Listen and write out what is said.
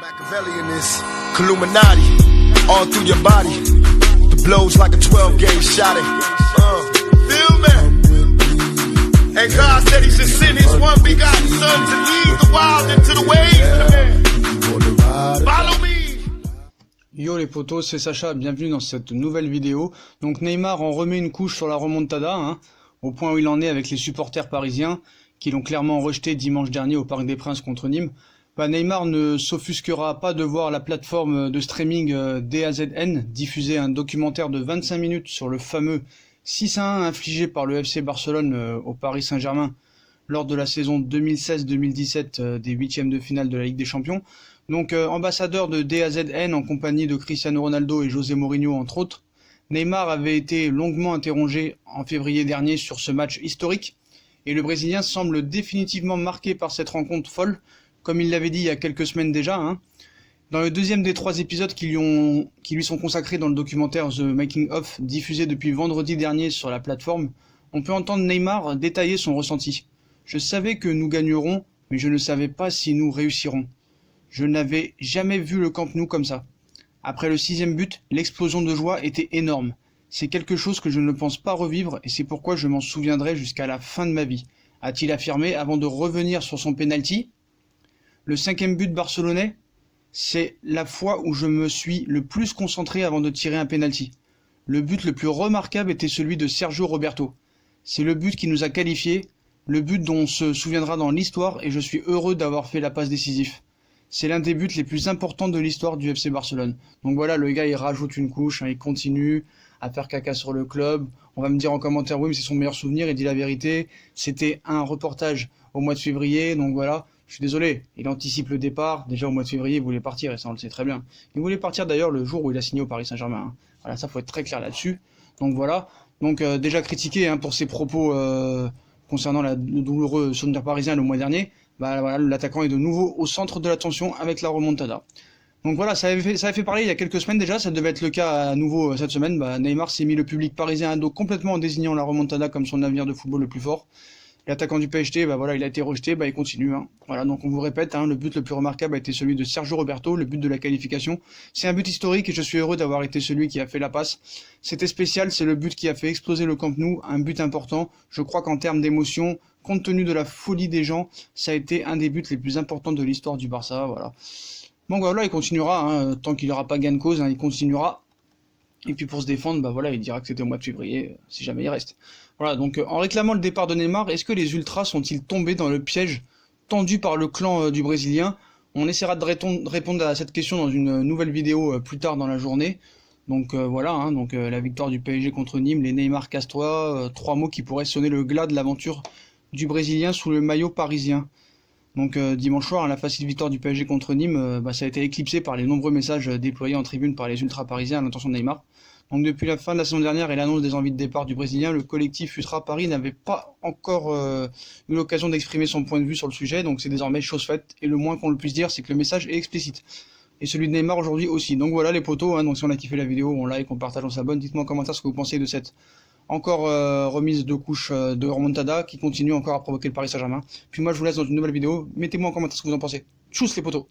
Machiavelli in this Illuminati, all through your body. The blows like a 12-gauge shot. Feel me? And God said He should send His one begotten Son to lead the wild into the ways. Follow me. Yo les potos, c'est Sacha, bienvenue dans cette nouvelle vidéo. Donc Neymar en remet une couche sur la remontada, au point où il en est avec les supporters parisiens, qui l'ont clairement rejeté dimanche dernier au Parc des Princes contre Nîmes. Neymar ne s'offusquera pas de voir la plateforme de streaming DAZN diffuser un documentaire de 25 minutes sur le fameux 6-1 infligé par le FC Barcelone au Paris Saint-Germain lors de la saison 2016-2017 des huitièmes de finale de la Ligue des Champions. Donc ambassadeur de DAZN en compagnie de Cristiano Ronaldo et José Mourinho entre autres, Neymar avait été longuement interrogé en février dernier sur ce match historique et le Brésilien semble définitivement marqué par cette rencontre folle, comme il l'avait dit il y a quelques semaines déjà. Dans le deuxième des 3 épisodes qui lui sont consacrés dans le documentaire The Making of, diffusé depuis vendredi dernier sur la plateforme, on peut entendre Neymar détailler son ressenti. « Je savais que nous gagnerons, mais je ne savais pas si nous réussirons. Je n'avais jamais vu le Camp Nou comme ça. Après le 6e but, l'explosion de joie était énorme. C'est quelque chose que je ne pense pas revivre et c'est pourquoi je m'en souviendrai jusqu'à la fin de ma vie, a-t-il affirmé avant de revenir sur son penalty. Le 5e but barcelonais, c'est la fois où je me suis le plus concentré avant de tirer un penalty. Le but le plus remarquable était celui de Sergio Roberto. C'est le but qui nous a qualifiés, le but dont on se souviendra dans l'histoire et je suis heureux d'avoir fait la passe décisive. C'est l'un des buts les plus importants de l'histoire du FC Barcelone. Donc voilà, le gars il rajoute une couche, il continue à faire caca sur le club. On va me dire en commentaire, oui mais c'est son meilleur souvenir, il dit la vérité. C'était un reportage au mois de février, donc voilà. Je suis désolé, il anticipe le départ. Déjà au mois de février, il voulait partir, et ça on le sait très bien. Il voulait partir d'ailleurs le jour où il a signé au Paris Saint-Germain. Voilà, ça faut être très clair là-dessus. Donc voilà, donc déjà critiqué pour ses propos concernant le douloureux souvenir parisien le mois dernier. Voilà, l'attaquant est de nouveau au centre de l'attention avec la remontada. Donc voilà, ça avait fait parler il y a quelques semaines déjà, ça devait être le cas à nouveau cette semaine. Neymar s'est mis le public parisien à dos complètement en désignant la remontada comme son avenir de football le plus fort. L'attaquant du PSG, voilà, il a été rejeté, il continue. Voilà, donc on vous répète, le but le plus remarquable a été celui de Sergio Roberto, le but de la qualification. C'est un but historique et je suis heureux d'avoir été celui qui a fait la passe. C'était spécial, c'est le but qui a fait exploser le Camp Nou, un but important. Je crois qu'en termes d'émotion, compte tenu de la folie des gens, ça a été un des buts les plus importants de l'histoire du Barça. Voilà. Bon voilà, il continuera, tant qu'il n'aura pas gain de cause, il continuera. Et puis pour se défendre, voilà, il dira que c'était au mois de février, si jamais il reste. Voilà, donc en réclamant le départ de Neymar, est-ce que les ultras sont-ils tombés dans le piège tendu par le clan du Brésilien? On essaiera de répondre à cette question dans une nouvelle vidéo plus tard dans la journée. Donc voilà, la victoire du PSG contre Nîmes, les Neymar Castrois, 3 mots qui pourraient sonner le glas de l'aventure du Brésilien sous le maillot parisien. Donc dimanche soir, la facile victoire du PSG contre Nîmes, ça a été éclipsé par les nombreux messages déployés en tribune par les ultras parisiens à l'intention de Neymar. Donc depuis la fin de la saison dernière et l'annonce des envies de départ du Brésilien, le collectif Ultra Paris n'avait pas encore eu l'occasion d'exprimer son point de vue sur le sujet, donc c'est désormais chose faite, et le moins qu'on le puisse dire, c'est que le message est explicite. Et celui de Neymar aujourd'hui aussi. Donc voilà les potos, donc si on a kiffé la vidéo, on like, on partage, on s'abonne, dites-moi en commentaire ce que vous pensez de cette encore remise de couche de remontada qui continue encore à provoquer le Paris Saint-Germain. Puis moi je vous laisse dans une nouvelle vidéo, mettez-moi en commentaire ce que vous en pensez. Tchuss les potos.